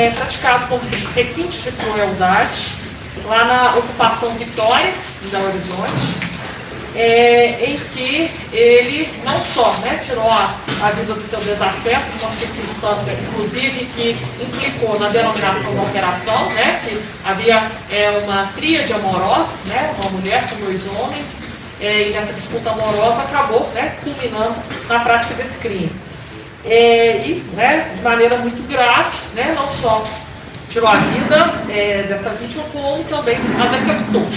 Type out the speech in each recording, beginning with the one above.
praticado por requinte de crueldade lá na ocupação Vitória, em Belo Horizonte, em que ele não só tirou a vida do seu desafeto, uma circunstância, inclusive, que implicou na denominação da operação, que havia uma tríade amorosa, uma mulher com 2 homens, e nessa disputa amorosa acabou culminando na prática desse crime. E, de maneira muito grave, não só tirou a vida dessa vítima, como também a decapitou.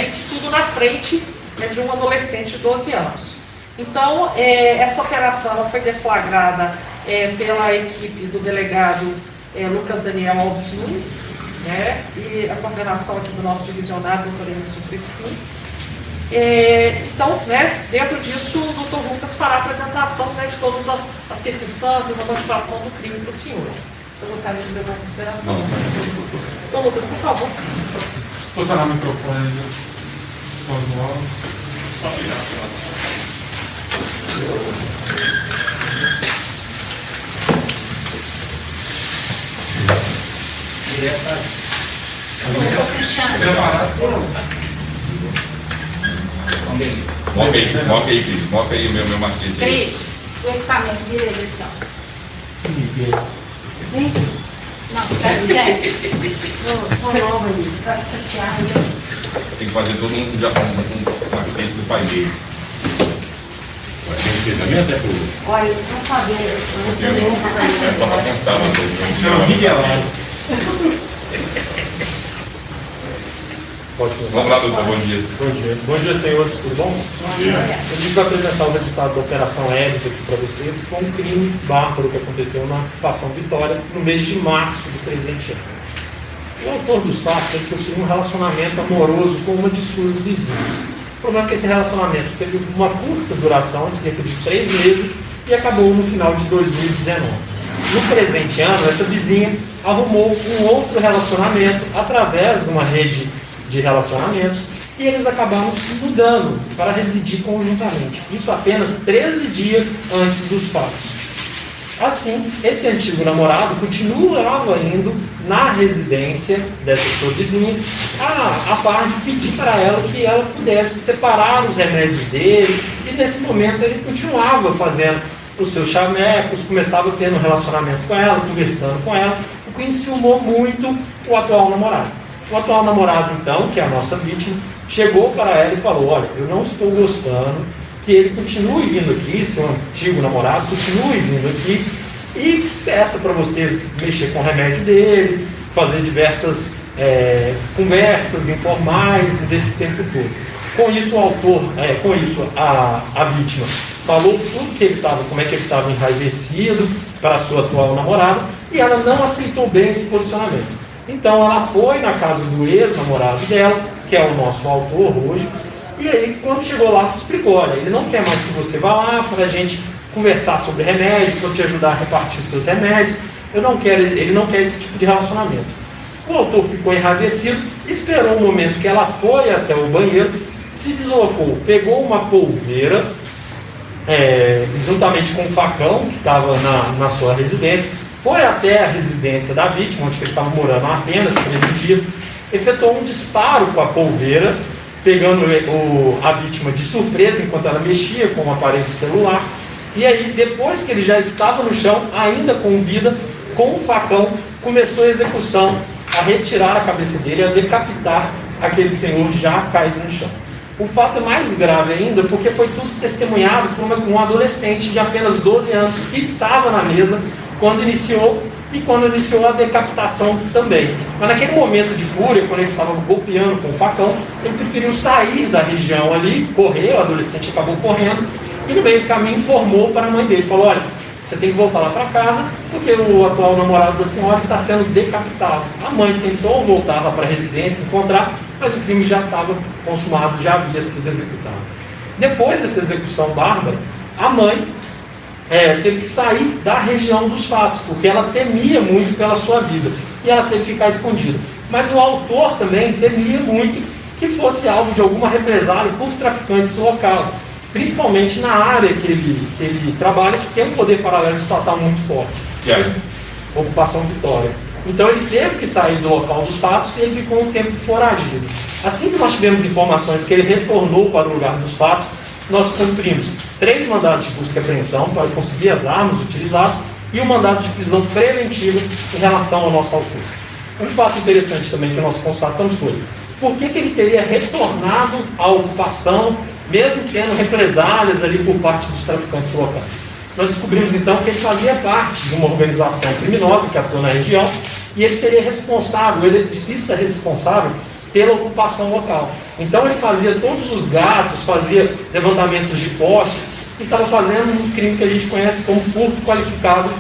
Isso tudo na frente de um adolescente de 12 anos. Então, essa operação ela foi deflagrada pela equipe do delegado Lucas Daniel Alves Nunes, e a coordenação aqui do nosso divisionário, doutor Emerson Crispim. Então, dentro disso, o doutor Lucas fará a apresentação de todas as circunstâncias da motivação do crime para os senhores. Eu gostaria de fazer uma consideração. Então, Lucas, por favor. Posicionar o microfone. Só virar. Moca aí, Cris. Moca aí o meu macete. Cris, o equipamento vira ele assim, ó. Sim? Não, são novas ali, só chateado. Tem que fazer todo mundo já com um macete do pai dele. Tem que ser também até por... Olha, eu não sabia isso, você É só para constar, Não, Miguelado. Vamos lá, doutor, bom dia. Bom dia. Bom dia, senhores, tudo bom? Bom dia. Eu vou apresentar o resultado da Operação Hélice aqui para você, que foi um crime bárbaro que aconteceu na ocupação Vitória no mês de março do presente ano. O autor dos fatos é que possuía um relacionamento amoroso com uma de suas vizinhas. O problema é que esse relacionamento teve uma curta duração, de cerca de 3 meses, e acabou no final de 2019. No presente ano, essa vizinha arrumou um outro relacionamento através de uma rede de relacionamentos, e eles acabaram se mudando para residir conjuntamente. Isso apenas 13 dias antes dos fatos. Assim, esse antigo namorado continuava indo na residência dessa sua vizinha, a par de pedir para ela que ela pudesse separar os remédios dele, e nesse momento ele continuava fazendo os seus chamecos, começava tendo um relacionamento com ela, conversando com ela, o que enciumou muito o atual namorado. O atual namorado, então, que é a nossa vítima, chegou para ela e falou: olha, eu não estou gostando que ele continue vindo aqui, seu antigo namorado, continue vindo aqui, e peça para vocês mexer com o remédio dele, fazer diversas conversas informais desse tempo todo. Com isso, o autor, a vítima falou tudo que ele estava, como é que ele estava enraivecido para a sua atual namorada, e ela não aceitou bem esse posicionamento. Então ela foi na casa do ex-namorado dela, que é o nosso autor hoje, e aí quando chegou lá, explicou: olha, ele não quer mais que você vá lá para a gente conversar sobre remédios, para te ajudar a repartir seus remédios, ele não quer esse tipo de relacionamento. O autor ficou enraivecido, esperou um momento que ela foi até o banheiro, se deslocou, pegou uma polveira, juntamente com um facão que estava na sua residência, foi até a residência da vítima, onde ele estava morando há apenas 13 dias, efetuou um disparo com a polveira, pegando a vítima de surpresa enquanto ela mexia com o aparelho celular, e aí, depois que ele já estava no chão, ainda com vida, com o facão, começou a execução, a retirar a cabeça dele, a decapitar aquele senhor já caído no chão. O fato é mais grave ainda, porque foi tudo testemunhado por um adolescente de apenas 12 anos, que estava na mesa quando iniciou a decapitação também. Mas naquele momento de fúria, quando ele estava golpeando com o facão, ele preferiu sair da região ali, correr, o adolescente acabou correndo, e no meio do caminho informou para a mãe dele, falou: olha, você tem que voltar lá para casa, porque o atual namorado da senhora está sendo decapitado. A mãe tentou voltar lá para a residência, encontrar, mas o crime já estava consumado, já havia sido executado. Depois dessa execução bárbara, a mãe teve que sair da região dos fatos, porque ela temia muito pela sua vida, e ela teve que ficar escondida. Mas o autor também temia muito que fosse alvo de alguma represália por traficantes local, principalmente na área que ele trabalha, que tem um poder paralelo estatal muito forte. Que é? Ocupação Vitória. Então ele teve que sair do local dos fatos e ele ficou um tempo foragido. Assim que nós tivemos informações que ele retornou para o lugar dos fatos, nós cumprimos 3 mandados de busca e apreensão para conseguir as armas utilizadas e um mandado de prisão preventiva em relação ao nosso autor. Um fato interessante também que nós constatamos foi por que ele teria retornado à ocupação, mesmo tendo represálias ali por parte dos traficantes locais. Nós descobrimos então que ele fazia parte de uma organização criminosa que atua na região e ele seria responsável, o eletricista responsável pela ocupação local. Então ele fazia todos os gatos, fazia levantamentos de postes, e estava fazendo um crime que a gente conhece como furto qualificado,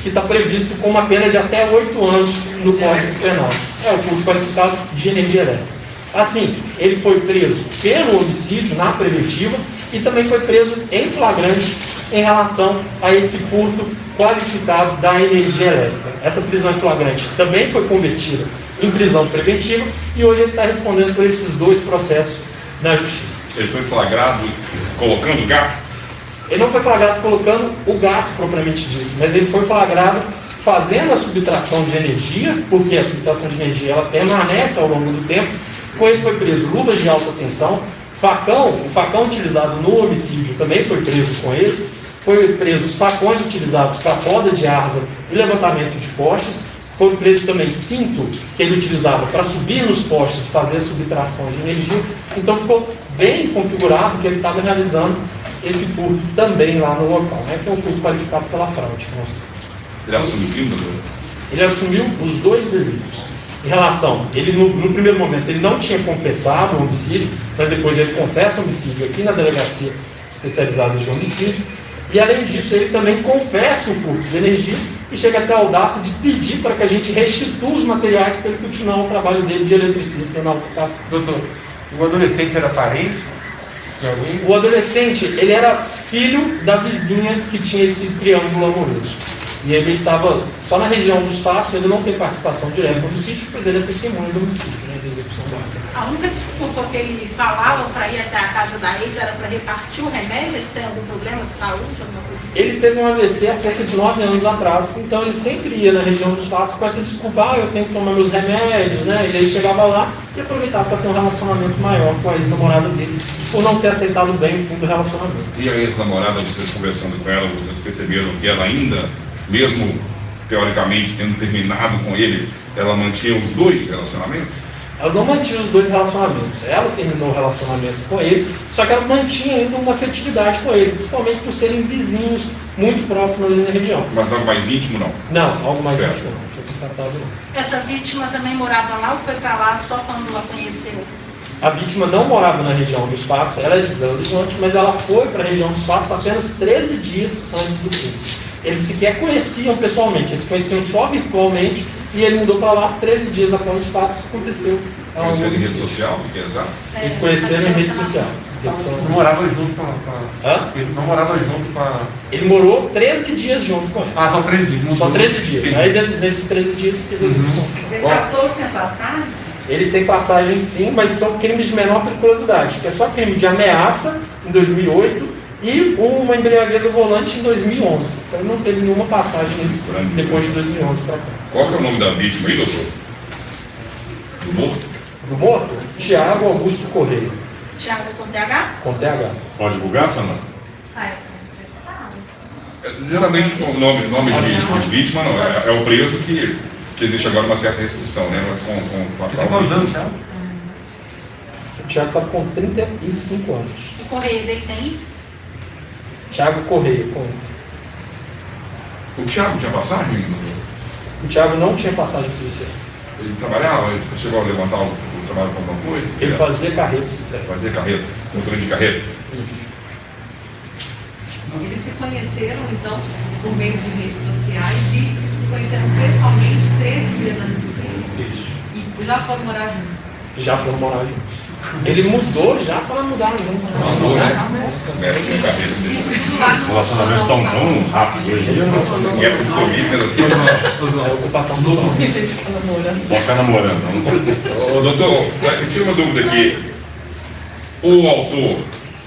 que está previsto com uma pena de até 8 anos no Código Penal. É o furto qualificado de energia elétrica. Assim, ele foi preso pelo homicídio na preventiva e também foi preso em flagrante em relação a esse furto qualificado da energia elétrica. Essa prisão em flagrante também foi convertida em prisão preventiva e hoje ele está respondendo por esses 2 processos na Justiça. Ele foi flagrado colocando gato? Ele não foi flagrado colocando o gato propriamente dito, mas ele foi flagrado fazendo a subtração de energia, porque a subtração de energia ela permanece ao longo do tempo. Com ele foi preso luvas de alta tensão, o facão utilizado no homicídio também foi preso com ele, foi preso os facões utilizados para poda de árvore e levantamento de postes, foi preso também cinto que ele utilizava para subir nos postes e fazer a subtração de energia. Então ficou bem configurado que ele estava realizando esse furto também lá no local, né, que é um furto qualificado pela fraude. Ele assumiu o crime, doutor? Ele assumiu os 2 delitos. Em relação, ele no primeiro momento ele não tinha confessado o homicídio, mas depois ele confessa o homicídio aqui na delegacia especializada de homicídio, e além disso ele também confessa o furto de energia e chega até a audácia de pedir para que a gente restitua os materiais para ele continuar o trabalho dele de eletricista na ocupação. Doutor, o adolescente era parente de alguém? O adolescente, ele era filho da vizinha que tinha esse triângulo amoroso. E ele estava só na região dos fatos, ele não tem participação direta no homicídio, pois ele é testemunha do homicídio, né, da execução da arma. A única desculpa que ele falava para ir até a casa da ex era para repartir o remédio? Ele tem algum problema de saúde, alguma coisa assim? Ele teve um AVC há cerca de 9 anos atrás, então ele sempre ia na região dos fatos com essa desculpa, eu tenho que tomar meus remédios, né? E ele chegava lá e aproveitava para ter um relacionamento maior com a ex-namorada dele, por não ter aceitado bem o fim do relacionamento. E a ex-namorada, vocês conversando com ela, vocês perceberam que ela ainda, mesmo teoricamente tendo terminado com ele, ela mantinha os 2 relacionamentos? Ela não mantinha os 2 relacionamentos. Ela terminou o relacionamento com ele, só que ela mantinha ainda uma afetividade com ele, principalmente por serem vizinhos muito próximos ali na região. Mas algo mais íntimo, não? Não, algo mais Certo. íntimo não. Foi constatado não. Essa vítima também morava lá ou foi para lá só quando ela conheceu? A vítima não morava na região dos fatos, ela é de Belo Horizonte, mas ela foi para a região dos fatos apenas 13 dias antes do crime. Eles sequer conheciam pessoalmente, eles conheciam só virtualmente e ele mudou para lá 13 dias após os fatos que aconteceu. Conheceram em rede social, o que é exato? Eles conheceram em rede social. Não morava junto com a... Hã? Ele não morava junto com a... Ele morou 13 dias junto com ele. Ah, só 13 dias. Só 13 dias. Aí nesses 13 dias teve execução. Esse ator tinha passagem? Ele tem passagem sim, mas são crimes de menor periculosidade, que é só crime de ameaça em 2008 e uma embriaguez ao volante em 2011. Então não teve nenhuma passagem depois de 2011 para cá. Qual que é o nome da vítima aí, doutor? Do morto? Do morto? Tiago Augusto Correia, Tiago com TH? com TH. Pode divulgar, Samanta? Você sabe. Geralmente o nome de vítima não, é o preso que existe agora uma certa restrição, né? Mas com Tem quantos anos, Thiago? O Tiago está com 35 anos. O correio dele tem? Tiago Correia, com O Thiago tinha passagem, doutor? o Tiago não tinha passagem policial. Ele trabalhava, ele chegou a levantar o trabalho com alguma coisa? Ele fazia carreira de frente. Fazia carreira, motorista de carreira. Isso. Eles se conheceram, então, por meio de redes sociais e se conheceram pessoalmente 13 dias antes do crime. Isso. E já foram morar juntos. Já foram morar juntos. Ele mudou já para mudar junto. Mandou, né? Mérito de carreira dele. Isso tudo lá Os relacionamentos estão tão rápidos hoje. Em época de Covid, né, doutor? É a ocupação do nome. A gente fica namorando. Pode ficar namorando. Ô, doutor, eu tinha uma dúvida aqui. O autor,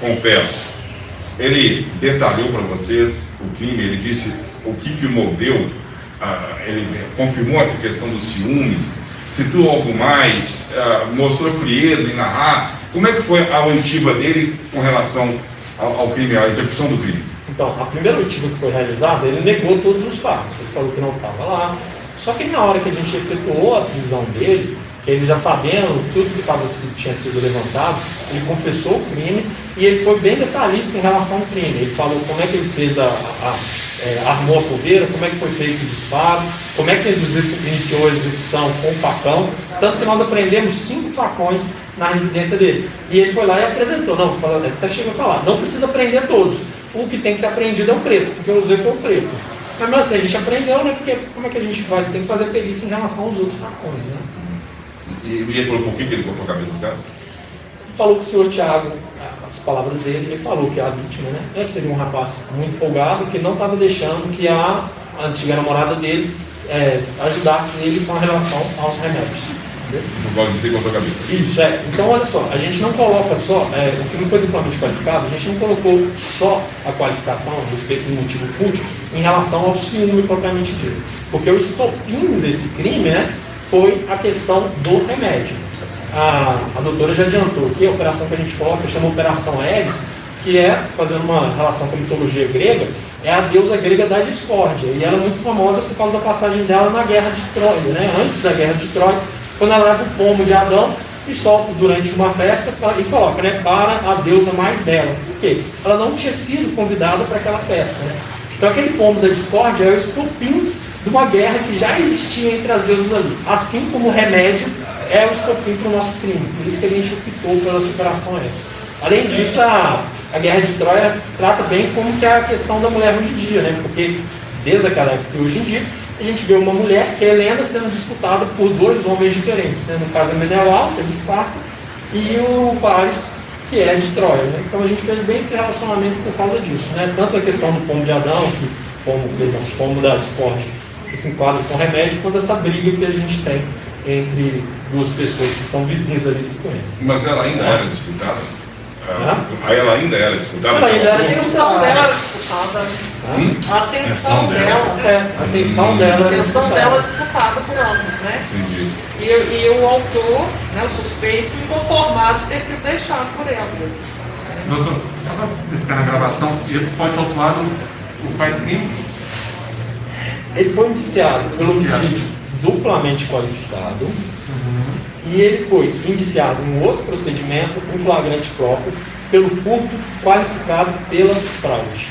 confesso, ele detalhou para vocês o crime, ele disse o que moveu ele confirmou essa questão dos ciúmes, citou algo mais, mostrou frieza em narrar. Como é que foi a oitiva dele com relação ao crime, à execução do crime? Então, a primeira oitiva que foi realizada, ele negou todos os fatos. Ele falou que não estava lá. Só que na hora que a gente efetuou a prisão dele, que ele já sabendo tudo que tinha sido levantado, ele confessou o crime e ele foi bem detalhista em relação ao crime. Ele falou como é que ele fez armou a fogueira, como é que foi feito o disparo, como é que ele iniciou a execução com o facão, tanto que nós apreendemos 5 facões na residência dele. E ele foi lá e apresentou, ele até chegou a falar, não precisa prender todos, o que tem que ser apreendido é o preto, porque eu usei foi o preto. Mas mesmo assim, a gente aprendeu, né, porque como é que a gente vai ter que fazer perícia em relação aos outros facões, né? E ele falou por que ele cortou a cabeça do cara? Ele falou que o senhor Tiago, as palavras dele, ele falou que a vítima, né, seria um rapaz muito folgado, que não estava deixando que a antiga namorada dele ajudasse ele com a relação aos remédios. Por causa disso, ele cortou a cabeça. Isso, Então, olha só, a gente não coloca só, o que não foi duplamente qualificado, a gente não colocou só a qualificação a respeito do motivo fútil em relação ao ciúme propriamente dito. Porque o estopim desse crime, né, foi a questão do remédio. A doutora já adiantou que a operação que a gente coloca chama Operação Eris, que é, fazendo uma relação com a mitologia grega, é a deusa grega da discórdia. E ela é muito famosa por causa da passagem dela na Guerra de Troia, né? Antes da Guerra de Troia, quando ela leva o pomo de Adão e solta durante uma festa e coloca, né, para a deusa mais bela. Por quê? Ela não tinha sido convidada para aquela festa, né? Então aquele pomo da discórdia é o estopim de uma guerra que já existia entre as deusas ali. Assim como o remédio é o estopim para o nosso crime. Por isso que a gente optou pela superação ética. Além disso, a Guerra de Troia trata bem como que é a questão da mulher hoje em dia, né? Porque desde aquela época e hoje em dia, a gente vê uma mulher, que é Helena, sendo disputada por 2 homens diferentes, né? No caso é Menelau, que é de Esparta, e o Paris, que é de Troia, né? Então a gente fez bem esse relacionamento por causa disso, né? Tanto a questão do pomo de Adão, pomo da discórdia, que se enquadra com remédio, quanto essa briga que a gente tem entre 2 pessoas que são vizinhas ali se conhecem. Mas ela ainda era disputada? Ela ainda era disputada? Ela ainda era A atenção dela era disputada. A atenção dela disputada por ambos, né? Entendi. E o autor, né, o suspeito, inconformado de ter sido deixado por ela. Doutor, só para ficar na gravação, ele pode ser autuado por quais crimes? Ele foi indiciado pelo homicídio duplamente qualificado e ele foi indiciado em outro procedimento, em flagrante próprio, pelo furto qualificado pela fraude.